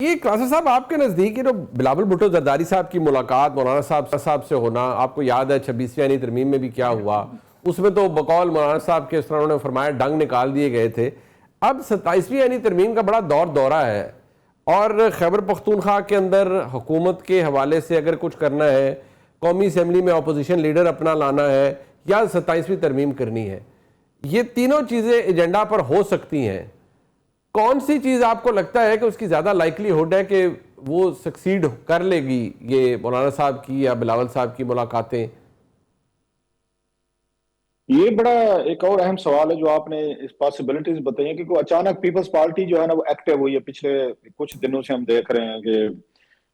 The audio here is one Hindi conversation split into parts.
ये कासिम साहब, आपके नज़दीक जो बिलावल भुट्टो जरदारी साहब की मुलाकात मौलाना साहब से होना, आपको याद है 26वीं आईनी तरमीम में भी क्या हुआ, उसमें तो बकौल मौलाना साहब के इस तरह उन्होंने फरमाया डंग निकाल दिए गए थे। अब 27वीं आईनी तरमीम का बड़ा दौरा है और खैबर पख्तूनख्वा के अंदर हुकूमत के हवाले से अगर कुछ करना है, कौमी असम्बली में अपोजिशन लीडर अपना लाना है या 27वीं तरमीम करनी है, ये तीनों चीज़ें एजेंडा पर हो सकती हैं। कौन सी चीज़ आपको लगता है कि उसकी ज़्यादा लाइकलीहुड है कि वो सक्सीड कर लेगी, ये मौलाना साहब की या बिलावल साहब की मुलाकातें? ये बड़ा एक और अहम सवाल है जो आपने इस पॉसिबिलिटीज बताई है, क्योंकि अचानक पीपल्स पार्टी जो है ना वो एक्टिव हुई है। पिछले कुछ दिनों से हम देख रहे हैं कि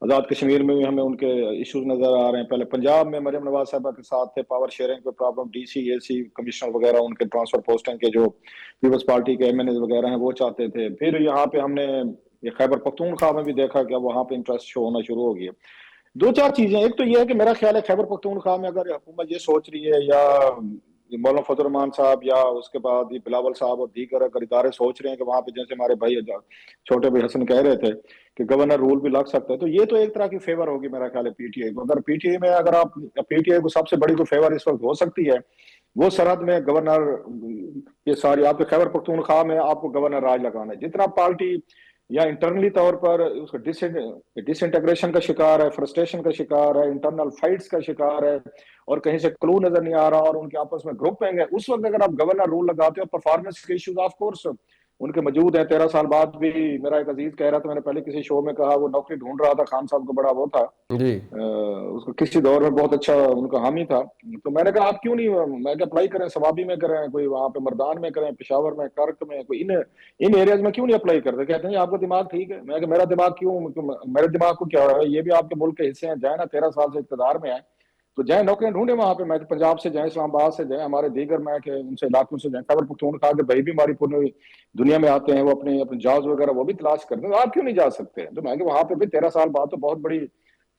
आजाद कश्मीर में भी हमें उनके इश्यूज नजर आ रहे हैं। पहले पंजाब में मरियम नवाज साहबा के साथ थे, पावर शेयरिंग पे प्रॉब्लम, डीसी एसी कमिश्नर वगैरह उनके ट्रांसफर पोस्टिंग के जो पीपल्स पार्टी के एमएनए वगैरह हैं वो चाहते थे। फिर यहाँ पे हमने ये खैबर पख्तूनख्वा में भी देखा कि अब वहाँ पे इंटरेस्ट शो होना शुरू हो गया। दो चार चीजें, एक तो ये है कि मेरा ख्याल है खैबर पख्तूनख्वा में अगर हुकूमत ये सोच रही है या मौलाना फजल रहमान साहब या उसके बाद ये बिलावल साहब और दीगर अगर इदारे सोच रहे हैं कि वहां पे जैसे हमारे भाई छोटे भाई हसन कह रहे थे कि गवर्नर रूल भी लग सकता है, तो ये तो एक तरह की फेवर होगी मेरा ख्याल है पीटीआई को। अगर पीटीआई में अगर आप पीटीआई को सबसे बड़ी तो फेवर इस वक्त हो सकती है वो सरहद में गवर्नर, ये सारी आपके खैबर पख्तूनख्वा में आपको गवर्नर राज लगाना है। जितना पार्टी या इंटरनली तौर पर उसका डिसइंटीग्रेशन का शिकार है, फ्रस्ट्रेशन का शिकार है, इंटरनल फाइट्स का शिकार है और कहीं से क्लू नजर नहीं आ रहा और उनके आपस में ग्रुपिंग है, उस वक्त अगर आप गवर्नर रूल लगाते हो, परफॉर्मेंस के इश्यूज ऑफ कोर्स उनके मौजूद है। 13 साल बाद भी मेरा एक अजीज कह रहा था, मैंने पहले किसी शो में कहा, वो नौकरी ढूंढ रहा था, खान साहब को बड़ा वो था जी। उसको किसी दौर में बहुत अच्छा उनका हामी था। तो मैंने कहा आप क्यों नहीं, मैं क्या अप्लाई करें, सवाबी में करें, कोई वहां पे मर्दान में करें, पेशावर में, कर्क में, कोई इन एरियाज में क्यों नहीं अप्लाई करते। कहते हैं आपका दिमाग ठीक है। मैं मेरा दिमाग क्यों, मेरे दिमाग को क्या है, ये भी आपके मुल्क के हिस्से हैं, जाए ना, 13 साल से इक़्तिदार में है तो जाए नौकरियां ढूंढे वहां पे। मैं पंजाब से जाए, इस्लामाबाद से जाए, हमारे दीगर मैं के उनसे इलाकों से जाए, खैबर पख्तूनख्वा के भाई भी हमारी पूरी दुनिया में आते हैं, वो अपने अपने जॉब्स वगैरह वो भी तलाश करते हैं, तो आप क्यों नहीं जा सकते। तो मैं वहां पे भी 13 साल बाद तो बहुत बड़ी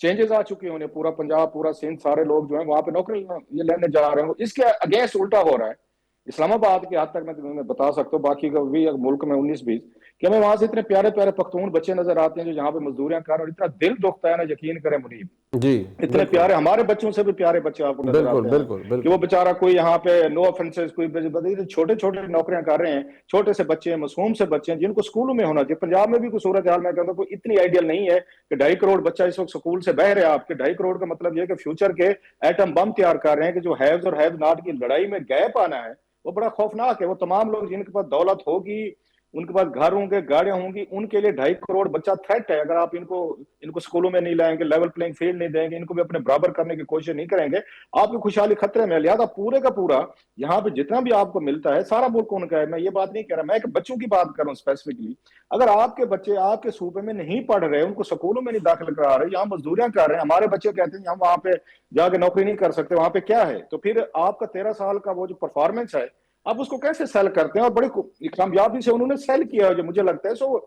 चेंजेस आ चुकी हैं। पूरा पंजाब, पूरा सिंध, सारे लोग जो है वहां पे नौकरी ये लेने जा रहे हैं। इसके अगेंस्ट उल्टा हो रहा है इस्लामाबाद के हद तक मैं तुम्हें बता सकता हूँ, बाकी का भी मुल्क में 19-20 कि हमें वहां से इतने प्यारे प्यारे पख्तून बच्चे नजर आते हैं जो यहाँ पे मजदूरियां कर रहे हैं और इतना दिल दुखता है ना, यकीन करें मुनीब, जी इतने प्यारे हमारे बच्चों से भी प्यारे बच्चे आपको नजर बिल्कुल आते हैं बिल्कुल कि वो बिल्कुल। बेचारा कोई यहाँ पे नो ऑफेंसेस, कोई छोटे छोटे नौकरियां कर रहे हैं, छोटे से बच्चे हैं, मासूम से बच्चे हैं जिनको स्कूलों में होना चाहिए। पंजाब में भी कोई सूरत हाल मैं कहता हूँ कोई इतनी आइडियल नहीं है कि 2.5 करोड़ बच्चा इस वक्त स्कूल से बह रहे हैं। आपके 2.5 करोड़ का मतलब यह कि फ्यूचर के एटम बम तैयार कर रहे हैं कि जो हैव्स और हैव नॉट की लड़ाई में गैप आना है वो बड़ा खौफनाक है। वो तमाम लोग जिनके पास दौलत होगी, उनके पास घर होंगे, गाड़ियां होंगी, उनके लिए 2.5 करोड़ बच्चा थ्रेट है। अगर आप इनको इनको स्कूलों में नहीं लाएंगे, लेवल प्लेइंग फील्ड नहीं देंगे, इनको भी अपने बराबर करने की कोशिश नहीं करेंगे, आपकी खुशहाली खतरे में। लिहाजा पूरे का पूरा यहाँ पे जितना भी आपको मिलता है सारा मुल्क उनका है। मैं ये बात नहीं कह रहा, मैं एक बच्चों की बात कर रहा हूँ स्पेसिफिकली। अगर आपके बच्चे आपके सूबे में नहीं पढ़ रहे, उनको स्कूलों में नहीं दाखिल करा रहे, यहाँ मजदूरियां कर रहे हैं, हमारे बच्चे कहते हैं हम वहां पे जाके नौकरी नहीं कर सकते, वहां पे क्या है, तो फिर आपका 13 साल का वो जो परफॉर्मेंस है आप उसको कैसे सेल करते हैं। और बड़ी कामयाबी से उन्होंने सेल किया है जो मुझे लगता है। So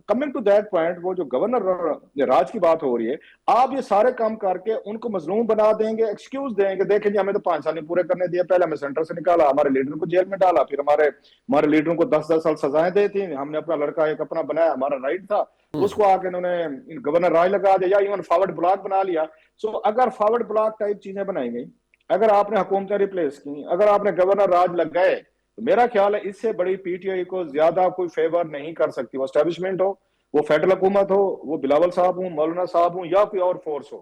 coming to that point, वो जो गवर्नर राज की बात हो रही है, आप ये सारे काम करके उनको मजलूम बना देंगे, एक्सक्यूज देंगे, देखें जी हमें तो 5 साल नहीं पूरे करने दिए, पहले हमें सेंटर से निकाला, हमारे लीडर को जेल में डाला, फिर हमारे हमारे लीडरों को 10-10 साल सजाएं दी थी, हमने अपना लड़का एक अपना बनाया, हमारा राइट था, उसको आके इन्होंने गवर्नर राज लगा दिया या इवन फॉरवर्ड ब्लॉक बना लिया। सो अगर फॉरवर्ड ब्लॉक टाइप चीजें बनाई गई, अगर आपने हुकूमतें रिप्लेस की, अगर आपने गवर्नर राज लग गए, तो मेरा ख्याल है इससे बड़ी पीटीआई को ज्यादा कोई फेवर नहीं कर सकती। वो एस्टेब्लिशमेंट हो, वो फेडरल हुकूमत हो, वो बिलावल साहब हो, मौलाना साहब हो या कोई और फोर्स हो,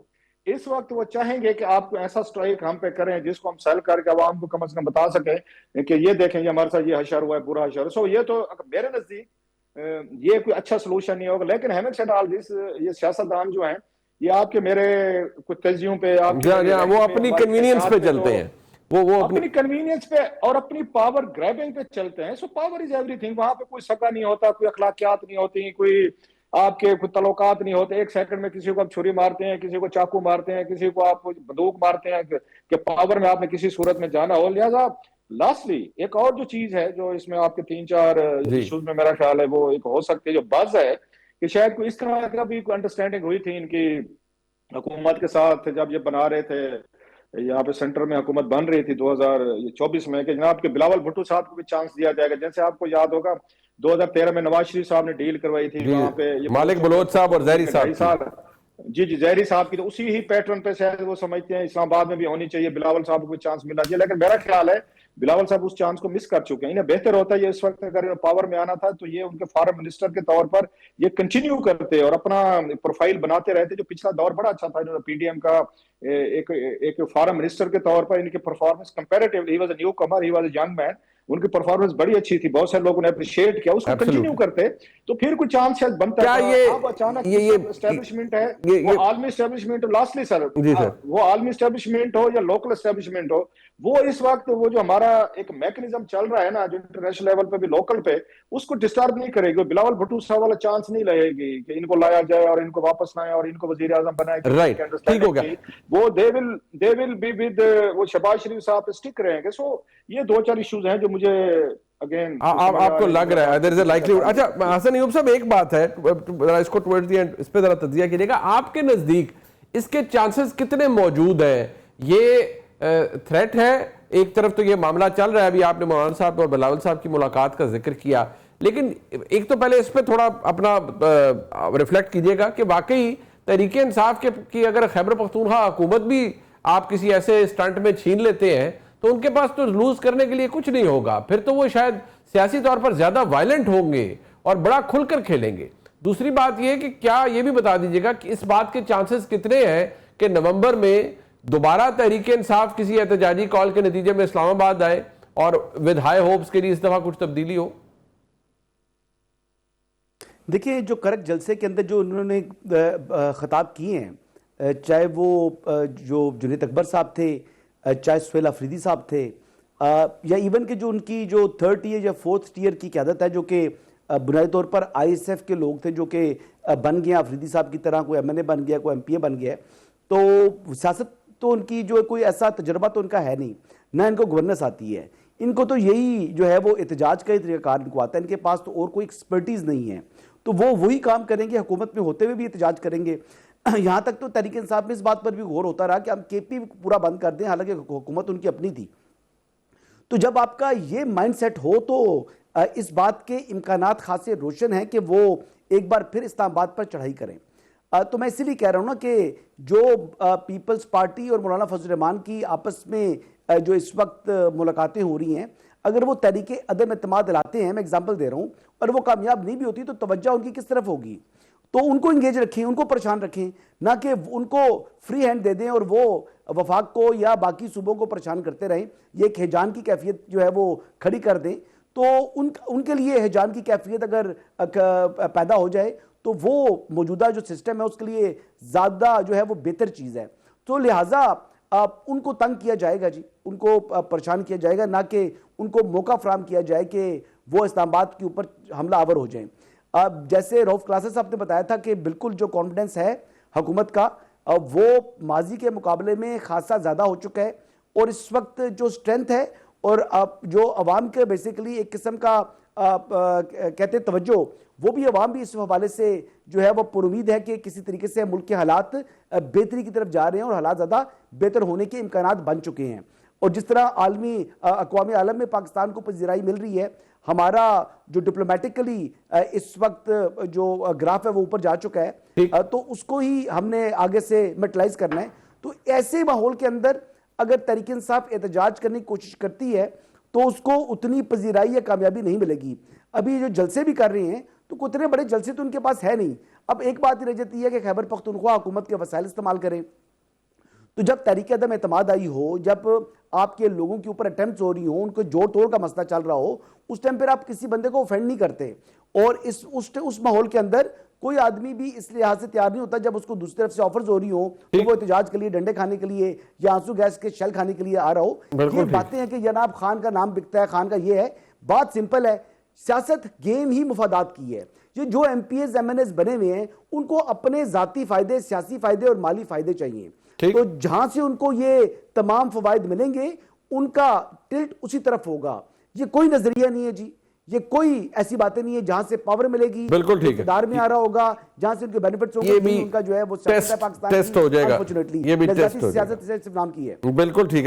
इस वक्त वो चाहेंगे कि आपको ऐसा स्ट्राइक हम पे करें जिसको हम सेल करके आवाम को कम से कम बता सकें कि ये देखें ये हमारे साथ ये हशर हुआ है, बुरा हशर। सो ये तो मेरे नजदीक ये कोई अच्छा सोल्यूशन नहीं होगा। लेकिन हैविंग सेड ऑल दिस, ये सियासतदान जो है ये आपके मेरे कुछ तेजियों पे, आपके मेरे वो रैंक पे, अपनी हमारे कन्वीनियंस खदशात पे पे जो चलते हैं, वो अपनी। अपनी कन्वीनियंस पे और अपनी पावर ग्रैबिंग पे चलते हैं। So power is everything. वहां पे कोई सका नहीं होता, कोई अखलाकियात नहीं होती, कोई आपके कोई तलोकात नहीं होते। एक सेकंड में किसी को आप छुरी मारते हैं, किसी को चाकू मारते हैं, किसी को आप बंदूक मारते हैं कि पावर में आपने किसी सूरत में जाना हो। लिहाजा लास्टली एक और जो चीज है जो इसमें आपके 3-4 जी इश्यूज में मेरा ख्याल है वो एक हो सकती है, जो बज है कि शायद कोई इस तरह का भी अंडरस्टैंडिंग हुई थी इनकी हुकूमत के साथ जब ये बना रहे थे, यहाँ पे सेंटर में हुकूमत बन रही थी 2024 में, कि जनाब के बिलावल भुट्टो साहब को भी चांस दिया जाएगा। जैसे आपको याद होगा 2013 में नवाज शरीफ साहब ने डील करवाई थी, वहां पे मालिक बलोच साहब और जहरी साहब जी जहरी साहब की, तो उसी ही पैटर्न पे शायद वो समझते हैं इस्लामाबाद में भी होनी चाहिए, बिलावल साहब को चांस मिलना चाहिए। लेकिन मेरा ख्याल है बिलावल साहब उस चांस को मिस कर चुके हैं। इन्हें बेहतर होता है ये इस वक्त अगर पावर में आना था तो ये उनके फॉरेन मिनिस्टर के तौर पर ये कंटिन्यू करते और अपना प्रोफाइल बनाते रहते। जो पिछला दौर बड़ा अच्छा था इन्होंने पीडीएम का एक फॉरेन मिनिस्टर के तौर पर इनके performance comparatively, he was a new Qamar, he was a young man, उनकी परफॉर्मेंस बड़ी अच्छी थी, बहुत सारे लोगों ने अप्रिशिएट किया, उसको कंटिन्यू करते तो फिर कुछ चांस शायद बनता क्या है। ये अब अचानक ये एस्टेब्लिशमेंट है, वो आलमी एस्टेब्लिशमेंट, लास्टली सर, वो आलमी एस्टेब्लिशमेंट हो या लोकल एस्टेब्लिशमेंट हो, वो इस वक्त वो जो हमारा एक मैकेनिज्म चल रहा है ना, जो इंटरनेशनल लेवल पे भी लोकल पे, उसको डिस्टर्ब नहीं करेगी। बिलावल भुट्टो साहब वाला चांस नहीं लगेगी कि इनको लाया जाए और इनको वापस लाए और इनको वजीर आजम बनाए। राइट, ठीक हो गया। वो दे विल बी विद वो शहबाज शरीफ साहब पे स्टिक रहेंगे। सो ये दो चार इश्यूज हैं जो मुझे अगेन आपको लग रहा है देयर इज अ लाइकलीहुड। अच्छा हसन अयूब साहब, एक बात है, जरा इसको टुवर्ड्स द एंड इस पे जरा तज्जिया कीजिएगा, आपके नजदीक इसके चांसेस कितने मौजूद हैं? ये थ्रेट है, एक तरफ तो ये मामला चल रहा है, अभी आपने मौलाना साहब और बिलावल साहब की मुलाकात का जिक्र किया, लेकिन एक तो पहले इस पे थोड़ा अपना रिफ्लेक्ट कीजिएगा कि वाकई तहरीक इंसाफ की अगर खैबर पख्तूनख्वा हुकूमत भी आप किसी ऐसे स्टंट में छीन लेते हैं तो उनके पास तो लूज करने के लिए कुछ नहीं होगा, फिर तो वो शायद सियासी तौर पर ज्यादा वायलेंट होंगे और बड़ा खुलकर खेलेंगे। दूसरी बात यह कि क्या ये भी बता दीजिएगा कि इस बात के चांसेस कितने हैं कि नवंबर में दोबारा तहरीक इंसाफ किसी एहतजाजी कॉल के नतीजे में इस्लामाबाद आए और विद हाई होप्स के लिए इस दफा कुछ तब्दीली हो? देखिए, जो करक जलसे के अंदर जो उन्होंने खिताब किए हैं, चाहे वो जो जुनैद अकबर साहब थे, चाहे सुहेल अफरीदी साहब थे, या इवन के जो उनकी जो 3rd टियर या 4th टियर की क़यादत है, जो कि बुनियादी तौर पर ISF के लोग थे, जो कि बन गए अफरीदी साहब की तरह, कोई MNA बन गया, कोई MPA बन गया, तो सियासत तो उनकी जो कोई ऐसा तजर्बा तो उनका है नहीं, ना इनको गवर्नेंस आती है। इनको तो यही जो है वो एहतजाज का ही तरीक़ाकार इनको आता है, इनके पास तो और कोई एक्सपर्टीज़ नहीं है, तो वो वही काम करेंगे, हुकूमत में होते हुए भी एहतजाज करेंगे। यहाँ तक तो तहरीक इंसाफ में इस बात पर भी गौर होता रहा कि हम KP पूरा बंद कर दें, हालांकि हुकूमत उनकी अपनी थी। तो जब आपका ये माइंडसेट हो तो इस बात के इम्कानात खासे रोशन हैं कि वो एक बार फिर इस्लामाबाद पर चढ़ाई करें। तो मैं इसीलिए कह रहा हूँ ना कि जो पीपल्स पार्टी और मौलाना फजल रहमान की आपस में जो इस वक्त मुलाकातें हो रही हैं, अगर वो तरीके अदम एतमाद लाते हैं, मैं एग्जांपल दे रहा हूँ, और वो कामयाब नहीं भी होती तो तवज्जो उनकी किस तरफ होगी? तो उनको इंगेज रखें, उनको परेशान रखें, ना कि उनको फ्री हैंड दे दें और वो वफाक को या बाकी सूबों को परेशान करते रहें। ये एक हिजान की कैफियत जो है वो खड़ी कर दें, तो उनके लिए हिजान की कैफियत अगर पैदा हो जाए तो वो मौजूदा जो सिस्टम है उसके लिए ज़्यादा जो है वो बेहतर चीज़ है। तो लिहाजा उनको तंग किया जाएगा जी, उनको परेशान किया जाएगा, ना कि उनको मौका फराहम किया जाए कि वो इस्लामाबाद के ऊपर हमला आवर हो जाए। जैसे रऊफ क्लासेस साहब ने बताया था कि बिल्कुल जो कॉन्फिडेंस है हुकूमत का वो माजी के मुकाबले में खासा ज़्यादा हो चुका है, और इस वक्त जो स्ट्रेंथ है और जो अवाम के बेसिकली एक किस्म का कहते हैं तवज्जो, वो भी अवाम भी इस हवाले से जो है वो पुरुमीद है कि किसी तरीके से मुल्क के हालात बेहतरी की तरफ जा रहे हैं और हालात ज़्यादा बेहतर होने के इम्कानात बन चुके हैं। और जिस तरह आलमी अक़वाम आलम में पाकिस्तान को पजीराई मिल रही है, हमारा जो डिप्लोमेटिकली इस वक्त जो ग्राफ है वो ऊपर जा चुका है, तो उसको ही हमने आगे से मेटलाइज करना है। तो ऐसे माहौल के अंदर अगर तहरीक इंसाफ एहतजाज करने की कोशिश करती है तो उसको उतनी पजीराई या कामयाबी नहीं मिलेगी। अभी जो जलसे भी कर रहे हैं तो उतने बड़े जलसे तो उनके पास है नहीं। अब एक बात ही रह जाती है कि खैबर पख्तूनख्वा हुकूमत के वसाइल इस्तेमाल करें। तो जब तहरीक अदम एतमाद आई हो, जब आपके लोगों के ऊपर अटेम्प्ट हो रही हो, उनको जोड़ तोड़ का मसला चल रहा हो, उस टाइम पर आप किसी बंदे को ऑफेंड नहीं करते। और उस माहौल के अंदर कोई आदमी भी इस लिहाज से तैयार नहीं होता जब उसको दूसरी तरफ से ऑफर्स हो रही हो तो वो एहतजाज के लिए डंडे खाने के लिए या आंसू गैस के शेल खाने के लिए आ रहा हो। ये बातें हैं कि जनाब खान का नाम बिकता है, खान का ये है। बात सिंपल है, सियासत गेम ही मुफादात की है। ये जो MPs MNAs बने हुए हैं उनको अपने जाती फायदे, सियासी फायदे और माली फायदे चाहिए, तो जहां से उनको ये तमाम फवायद मिलेंगे उनका टिल्ट उसी तरफ होगा। ये कोई नजरिया नहीं है जी, ये कोई ऐसी बातें नहीं है जहां से पावर मिलेगी, बिल्कुल ठीक है, इक़्तिदार में आ रहा होगा, जहां से उनके बेनिफिट्स होंगे, ये भी उनका जो है वो टेस्ट हो जाएगा, ये भी टेस्ट हो जाएगा, सियासत सिर्फ नाम की है। बिल्कुल ठीक है।